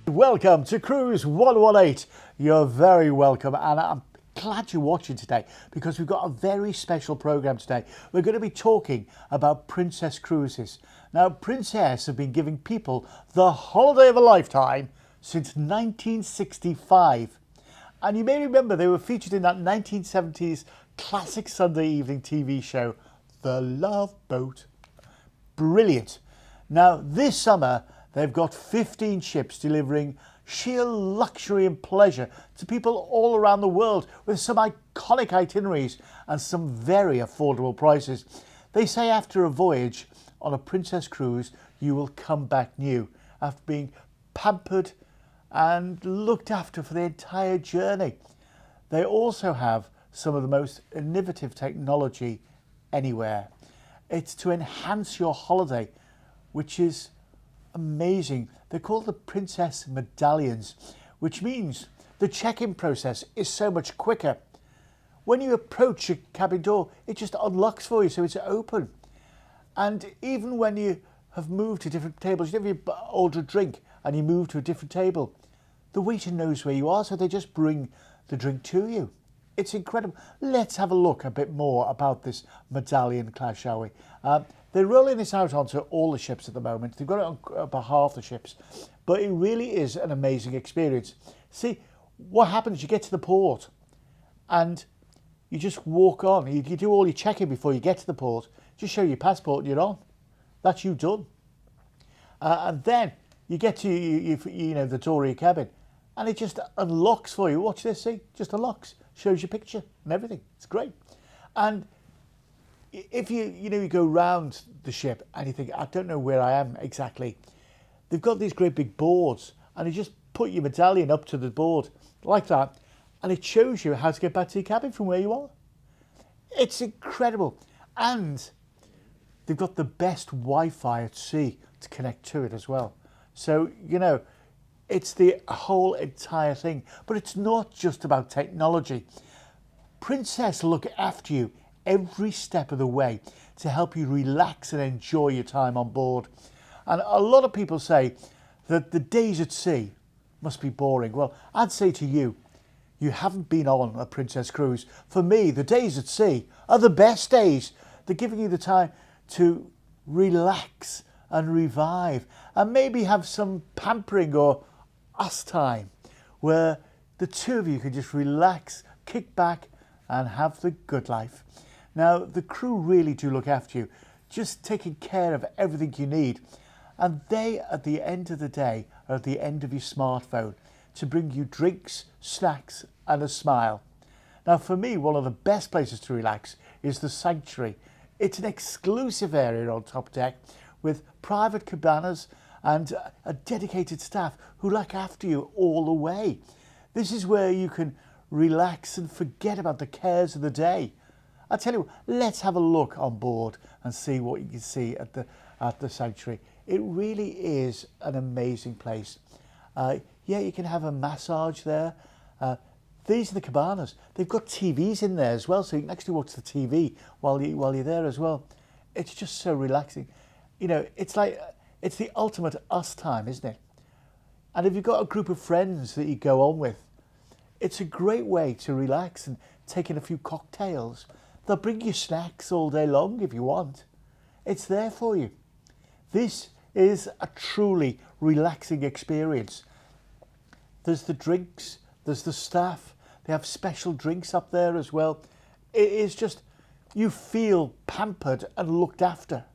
Welcome to Cruise118. You're very welcome, and I'm glad you're watching today because we've got a very special program today. We're going to be talking about Princess Cruises. Now, Princess have been giving people the holiday of a lifetime since 1965. And you may remember they were featured in that 1970s classic Sunday evening TV show, The Love Boat. Brilliant. Now, this summer, they've got 15 ships delivering sheer luxury and pleasure to people all around the world with some iconic itineraries and some very affordable prices. They say after a voyage on a Princess cruise, you will come back new after being pampered and looked after for the entire journey. They also have some of the most innovative technology anywhere. It's to enhance your holiday, which is amazing. They're called the Princess Medallions, which means the check-in process is so much quicker. When you approach your cabin door, it just unlocks for you, so it's open. And even when you have moved to different tables, if you order a drink and you move to a different table, the waiter knows where you are, so they just bring the drink to you. It's incredible. Let's have a look a bit more about this medallion class, shall we? They're rolling this out onto all the ships at the moment. They've got it on about half the ships, but it really is an amazing experience. See, what happens, you get to the port and you just walk on. You do all your check-in before you get to the port. Just show your passport and you're on. That's you done. And then you get to the door of your cabin and it just unlocks for you. Watch this, see? Just unlocks. Shows your picture and everything. It's great. And if you go round the ship and you think, I don't know where I am exactly, they've got these great big boards and you just put your medallion up to the board like that and it shows you how to get back to your cabin from where you are. It's incredible. And they've got the best Wi-Fi at sea to connect to it as well. So, it's the whole entire thing. But it's not just about technology. Princess look after you every step of the way to help you relax and enjoy your time on board. And a lot of people say that the days at sea must be boring. Well, I'd say to you, you haven't been on a Princess cruise. For me, the days at sea are the best days. They're giving you the time to relax and revive and maybe have some pampering or us time where the two of you can just relax, kick back and have the good life. Now, the crew really do look after you, just taking care of everything you need. And they, at the end of the day, are at the end of your smartphone to bring you drinks, snacks and a smile. Now, for me, one of the best places to relax is the Sanctuary. It's an exclusive area on top deck with private cabanas and a dedicated staff who look after you all the way. This is where you can relax and forget about the cares of the day. I tell you what, let's have a look on board and see what you can see at the Sanctuary. It really is an amazing place. Yeah, you can have a massage there. These are the cabanas. They've got TVs in there as well, so you can actually watch the TV while you're there as well. It's just so relaxing. It's like it's the ultimate us time, isn't it? And if you've got a group of friends that you go on with, it's a great way to relax and take in a few cocktails. They'll bring you snacks all day long if you want. It's there for you. This is a truly relaxing experience. There's the drinks, there's the staff. They have special drinks up there as well. It is just, you feel pampered and looked after.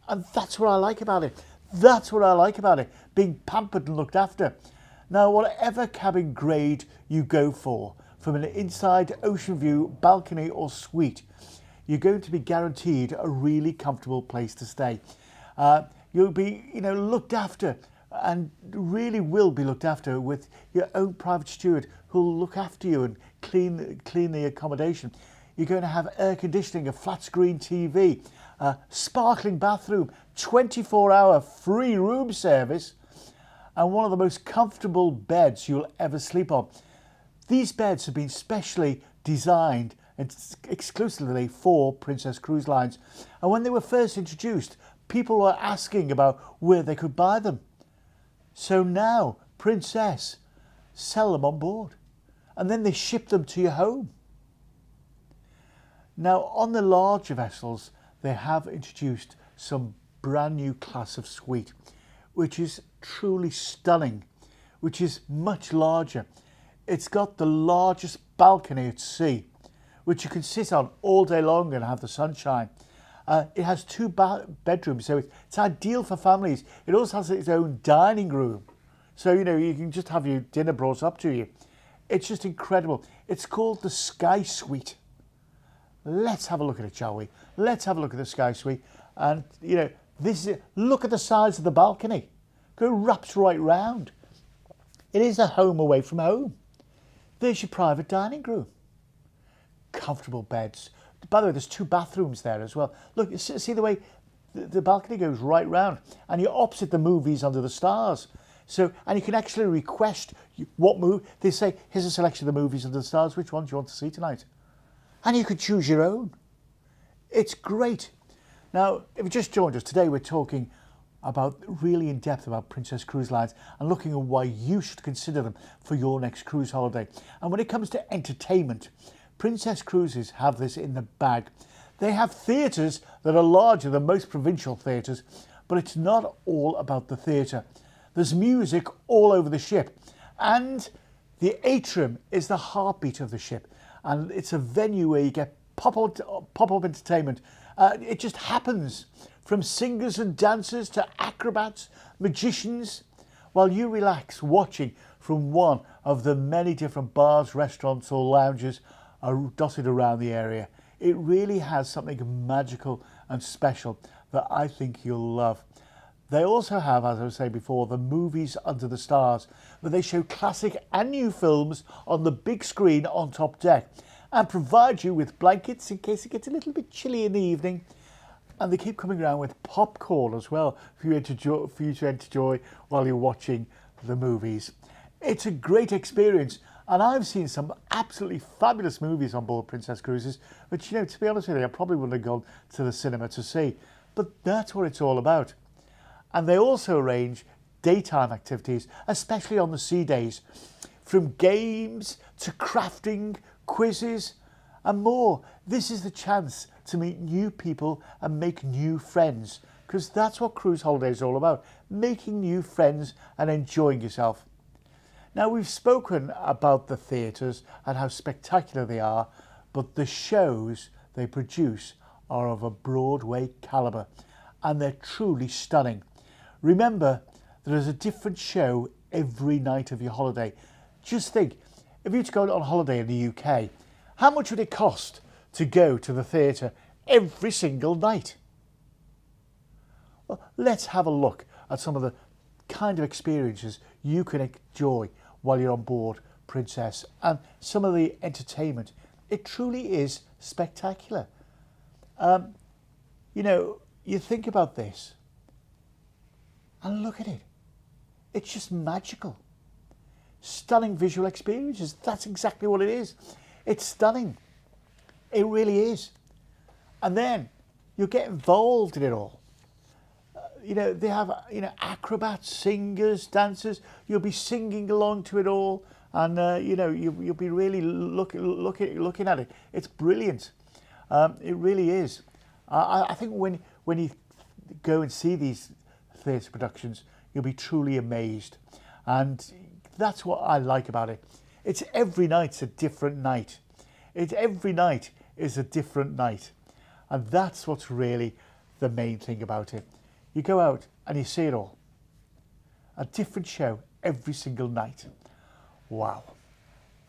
And that's what I like about it. That's what I like about it, being pampered and looked after. Now, whatever cabin grade you go for, from an inside ocean view, balcony or suite, you're going to be guaranteed a really comfortable place to stay. You'll be, looked after and really will be looked after with your own private steward who'll look after you and clean the accommodation. You're going to have air conditioning, a flat screen TV, a sparkling bathroom, 24-hour free room service, and one of the most comfortable beds you'll ever sleep on. These beds have been specially designed exclusively for Princess Cruise Lines. And when they were first introduced, people were asking about where they could buy them. So now Princess sell them on board and then they ship them to your home. Now on the larger vessels they have introduced some brand new class of suite which is truly stunning, which is much larger. It's got the largest balcony at sea which you can sit on all day long and have the sunshine. It has two bedrooms, so it's ideal for families. It also has its own dining room. So, you know, you can just have your dinner brought up to you. It's just incredible. It's called the Sky Suite. Let's have a look at it, shall we? Let's have a look at the Sky Suite. And, you know, this is it. Look at the size of the balcony. It wraps right round. It is a home away from home. There's your private dining room. Comfortable beds. By the way, there's two bathrooms there as well. Look, see the way the balcony goes right round, and you're opposite the movies under the stars. So, and you can actually request what movie. They say, here's a selection of the movies under the stars. Which one do you want to see tonight? And you could choose your own. It's great. Now, if you just joined us, today we're talking about really in depth about Princess Cruise Lines and looking at why you should consider them for your next cruise holiday. And when it comes to entertainment, Princess Cruises have this in the bag. They have theatres that are larger than most provincial theatres, but it's not all about the theatre. There's music all over the ship, and the atrium is the heartbeat of the ship, and it's a venue where you get pop-up entertainment. It just happens, from singers and dancers to acrobats, magicians, while you relax watching from one of the many different bars, restaurants or lounges are dotted around the area. It really has something magical and special that I think you'll love. They also have, as I was saying before, the movies under the stars, where they show classic and new films on the big screen on top deck and provide you with blankets in case it gets a little bit chilly in the evening. And they keep coming around with popcorn as well for you to enjoy while you're watching the movies. It's a great experience. And I've seen some absolutely fabulous movies on board Princess Cruises, which, you know, to be honest with you, I probably wouldn't have gone to the cinema to see. But that's what it's all about. And they also arrange daytime activities, especially on the sea days, from games to crafting, quizzes and more. This is the chance to meet new people and make new friends, because that's what cruise holidays are all about, making new friends and enjoying yourself. Now, we've spoken about the theatres and how spectacular they are, but the shows they produce are of a Broadway calibre, and they're truly stunning. Remember, there is a different show every night of your holiday. Just think, if you were to go on holiday in the UK, how much would it cost to go to the theatre every single night? Well, let's have a look at some of the kind of experiences you can enjoy while you're on board Princess and some of the entertainment. It truly is spectacular. You know, you think about this and look at it. It's just magical. Stunning visual experiences. That's exactly what it is. It's stunning. It really is. And then you get involved in it all. You know, they have, you know, acrobats, singers, dancers. You'll be singing along to it all, and you know, you'll be really looking at it. It's brilliant. It really is. I think when you go and see these theatre productions, you'll be truly amazed, and that's what I like about it. It's every night's a different night. Every night is a different night, and that's what's really the main thing about it. You go out and you see it all. A different show every single night. Wow.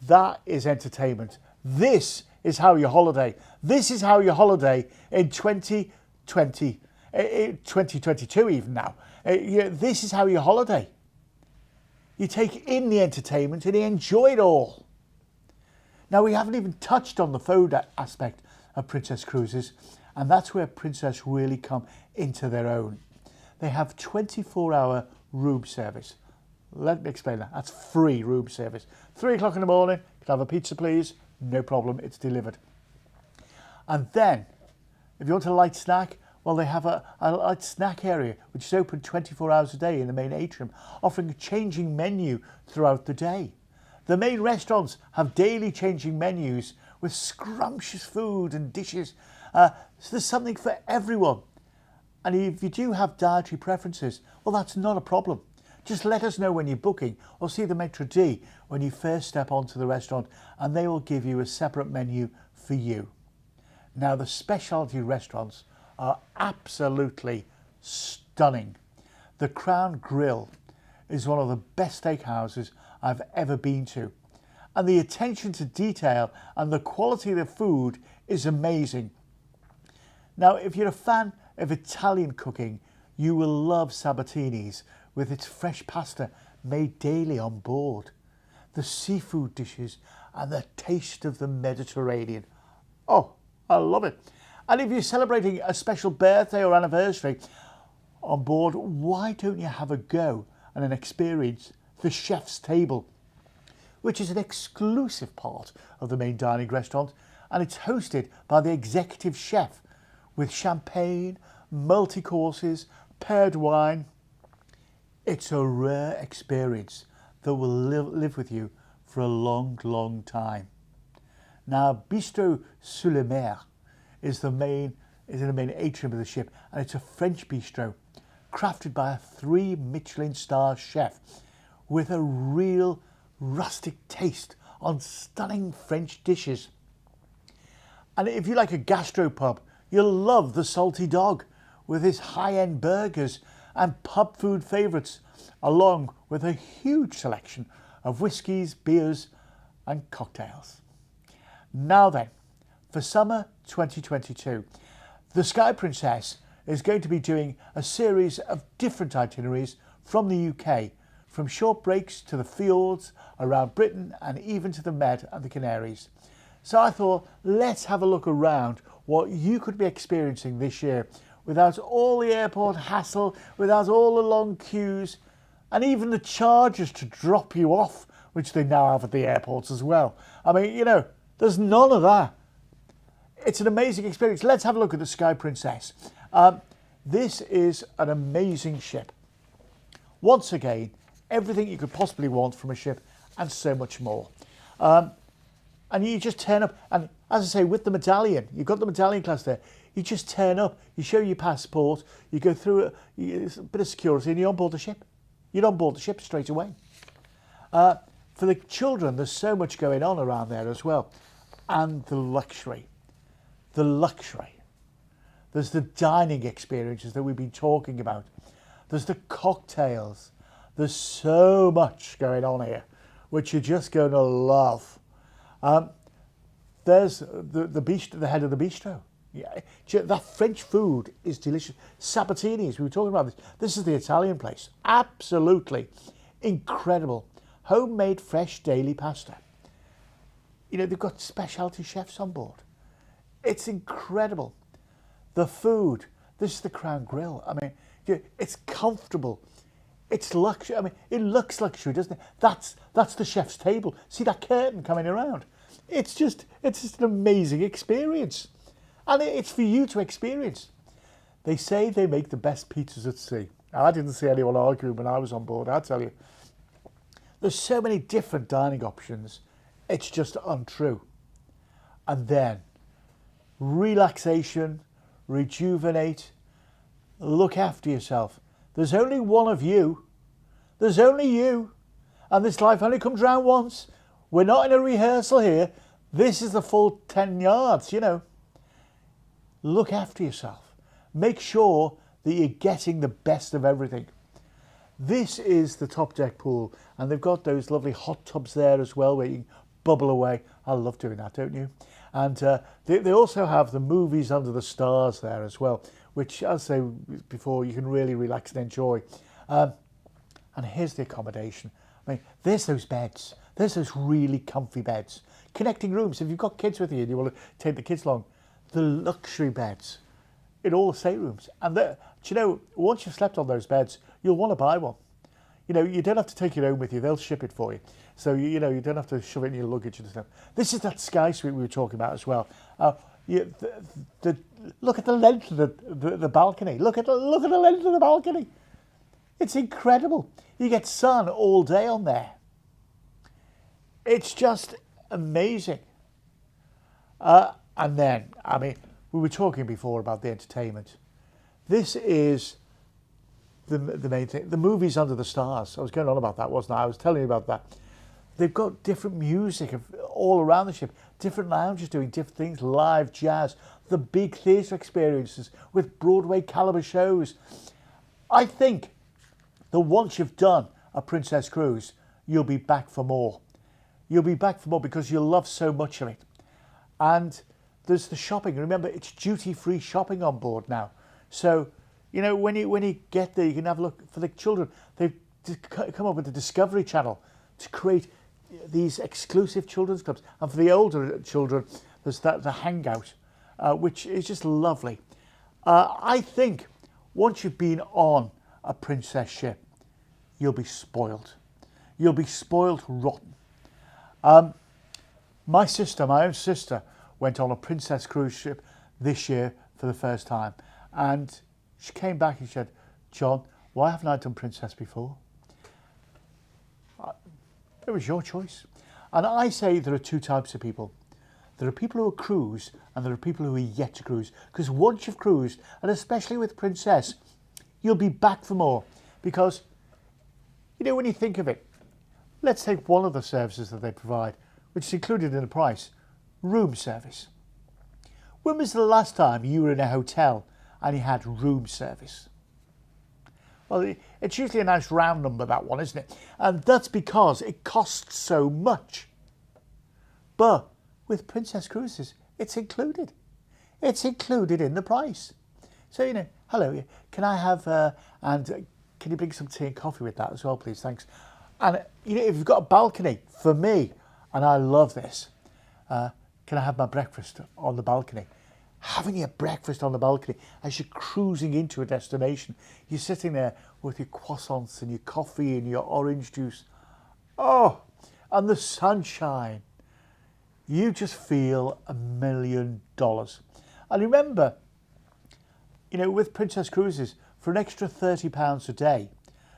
That is entertainment. This is how you holiday. This is how you holiday in 2020, 2022 even now. This is how you holiday. You take in the entertainment and you enjoy it all. Now, we haven't even touched on the food aspect of Princess Cruises, and that's where Princess really come into their own. They have 24-hour room service. Let me explain that. That's free room service. 3 o'clock in the morning, can I have a pizza please? No problem, it's delivered. And then, if you want a light snack, Well, they have a snack area which is open 24 hours a day in the main atrium, offering a changing menu throughout the day. The main restaurants have daily changing menus with scrumptious food and dishes. So there's something for everyone. And if you do have dietary preferences, well, that's not a problem. Just let us know when you're booking, or see the Maitre D when you first step onto the restaurant, and they will give you a separate menu for you. Now, the specialty restaurants are absolutely stunning. The Crown Grill is one of the best steakhouses I've ever been to. And the attention to detail and the quality of the food is amazing. Now, if you're a fan of Italian cooking, you will love Sabatini's with its fresh pasta made daily on board, the seafood dishes and the taste of the Mediterranean. Oh, I love it. And if you're celebrating a special birthday or anniversary on board, why don't you have a go and an experience the chef's table, which is an exclusive part of the main dining restaurant, and it's hosted by the executive chef with champagne, multi-courses, paired wine. It's a rare experience that will live with you for a long, long time. Now, Bistro sur la Mer is in the main atrium of the ship, and it's a French bistro crafted by a 3 Michelin star chef with a real rustic taste on stunning French dishes. And if you like a gastropub, you'll love the Salty Dog with his high-end burgers and pub food favourites, along with a huge selection of whiskies, beers and cocktails. Now then, for summer 2022, the Sky Princess is going to be doing a series of different itineraries from the UK, from short breaks to the fjords around Britain and even to the Med and the Canaries. So I thought, let's have a look around what you could be experiencing this year without all the airport hassle, without all the long queues, and even the charges to drop you off, which they now have at the airports as well. I mean, you know, there's none of that. It's an amazing experience. Let's have a look at the Sky Princess. This is an amazing ship. Once again, everything you could possibly want from a ship and so much more. And you just turn up, and as I say, with the medallion, you've got the medallion class there. You just turn up, you show your passport, you go through a bit of security, and you're on board the ship. You're on board the ship straight away. For the children, there's so much going on around there as well. And the luxury. The luxury. There's the dining experiences that we've been talking about. There's the cocktails. There's so much going on here, which you're just going to love. There's the head of the bistro. Yeah, that French food is delicious. Sabatini's, we were talking about this. This is the Italian place. Absolutely incredible. Homemade fresh daily pasta. You know, they've got specialty chefs on board. It's incredible. The food. This is the Crown Grill. I mean, it's comfortable. It's luxury. I mean, it looks luxury, doesn't it? That's the chef's table. See that curtain coming around? It's just an amazing experience. And it's for you to experience. They say they make the best pizzas at sea. I didn't see anyone arguing when I was on board, I tell you. There's so many different dining options. It's just untrue. And then, relaxation, rejuvenate, look after yourself. There's only one of you. There's only you. And this life only comes round once. We're not in a rehearsal here. This is the full 10 yards, you know. Look after yourself. Make sure that you're getting the best of everything. This is the top deck pool, and they've got those lovely hot tubs there as well where you can bubble away. I love doing that, don't you? And they also have the movies under the stars there as well, which, as I say before, you can really relax and enjoy. And here's the accommodation. I mean, there's those beds. There's those really comfy beds. Connecting rooms. If you've got kids with you and you want to take the kids along, the luxury beds in all the staterooms. And do you know, once you've slept on those beds, you'll want to buy one. You know, you don't have to take it home with you. They'll ship it for you. So, you know, you don't have to shove it in your luggage and stuff. This is that Sky Suite we were talking about as well. the look at the length of the balcony. Look at the length of the balcony. It's incredible. You get sun all day on there. It's just amazing. And then, I mean, we were talking before about the entertainment. This is the main thing. The movies under the stars. I was going on about that, wasn't I? I was telling you about that. They've got different music all around the ship, different lounges doing different things, live jazz, the big theatre experiences with Broadway caliber shows. I think that once you've done a Princess Cruise, you'll be back for more. You'll be back for more because you'll love so much of it. And there's the shopping. Remember, it's duty-free shopping on board now. So, you know, when you get there, you can have a look for the children. They've come up with the Discovery Channel to create these exclusive children's clubs. And for the older children, there's the Hangout, which is just lovely. I think once you've been on a princess ship, you'll be spoiled. You'll be spoiled rotten. My own sister, went on a princess cruise ship this year for the first time. And she came back and said, "John, why haven't I done princess before?" It was your choice. And I say there are two types of people. There are people who cruise and there are people who are yet to cruise. Because once you've cruised, and especially with Princess, you'll be back for more. Because, you know, when you think of it, let's take one of the services that they provide, which is included in the price, room service. When was the last time you were in a hotel and you had room service? Well, it's usually a nice round number, that one, isn't it? And that's because it costs so much. But with Princess Cruises, it's included. It's included in the price. So, you know, hello, can I have, and can you bring some tea and coffee with that as well, please? Thanks. And, you know, if you've got a balcony, for me, and I love this, can I have my breakfast on the balcony? Having your breakfast on the balcony as you're cruising into a destination. You're sitting there with your croissants and your coffee and your orange juice. Oh, and the sunshine. You just feel $1 million. And remember, you know, with Princess Cruises, for an extra £30 a day,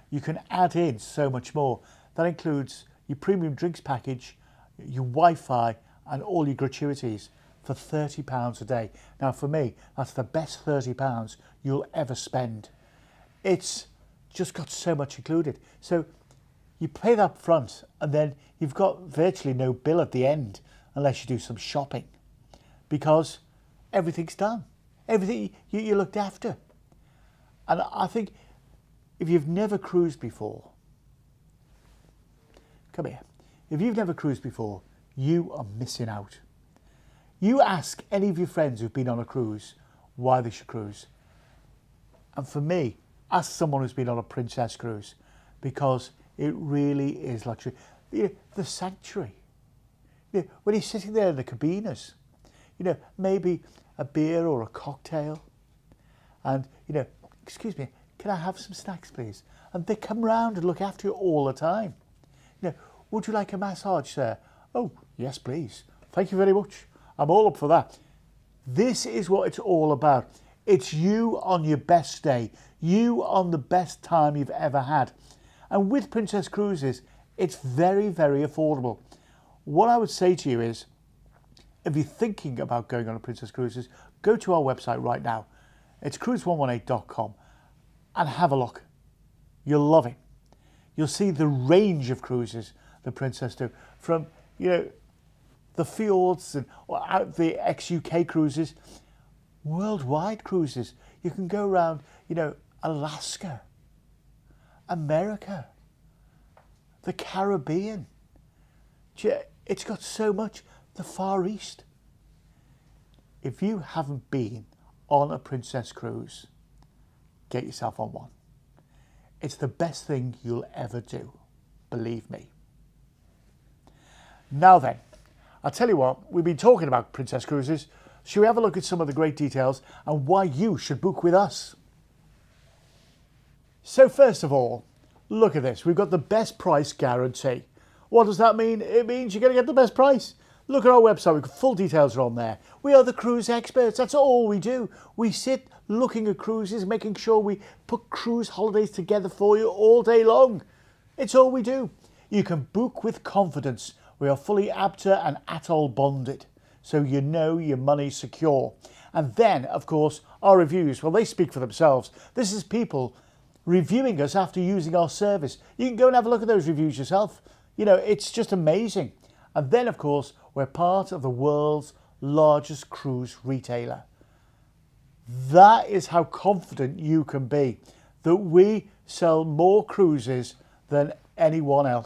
you can add in so much more. That includes your premium drinks package, your Wi-Fi, and all your gratuities for £30 a day. Now, for me, that's the best £30 you'll ever spend. It's just got so much included. So you pay that up front, and then you've got virtually no bill at the end unless you do some shopping, because everything's done. Everything you looked after. And I think if you've never cruised before, come here. If you've never cruised before, you are missing out. You ask any of your friends who've been on a cruise why they should cruise. And for me, ask someone who's been on a Princess Cruise, because it really is luxury. You know, the sanctuary. You know, when you're sitting there in the cabinas, you know, maybe a beer or a cocktail. And, you know, excuse me, can I have some snacks, please? And they come round and look after you all the time. You know, would you like a massage, sir? Oh, yes, please. Thank you very much. I'm all up for that. This is what it's all about. It's you on your best day. You on the best time you've ever had. And with Princess Cruises, it's very, very affordable. What I would say to you is, if you're thinking about going on a Princess Cruises, go to our website right now. It's cruise118.com and have a look. You'll love it. You'll see the range of cruises the Princess do, from, you know, the fjords and out the ex-UK cruises, worldwide cruises. You can go around, you know, Alaska, America, the Caribbean. It's got so much. The Far East. If you haven't been on a Princess Cruise, get yourself on one. It's the best thing you'll ever do. Believe me. Now then, I'll tell you what, we've been talking about Princess Cruises. Shall we have a look at some of the great details and why you should book with us? So first of all, look at this. We've got the best price guarantee. What does that mean? It means you're going to get the best price. Look at our website, full details are on there. We are the cruise experts, that's all we do. We sit looking at cruises, making sure we put cruise holidays together for you all day long. It's all we do. You can book with confidence. We are fully ABTA and ATOL bonded, so you know your money's secure. And then, of course, our reviews, well, they speak for themselves. This is people reviewing us after using our service. You can go and have a look at those reviews yourself. You know, it's just amazing. And then, of course, we're part of the world's largest cruise retailer. That is how confident you can be that we sell more cruises than anyone else.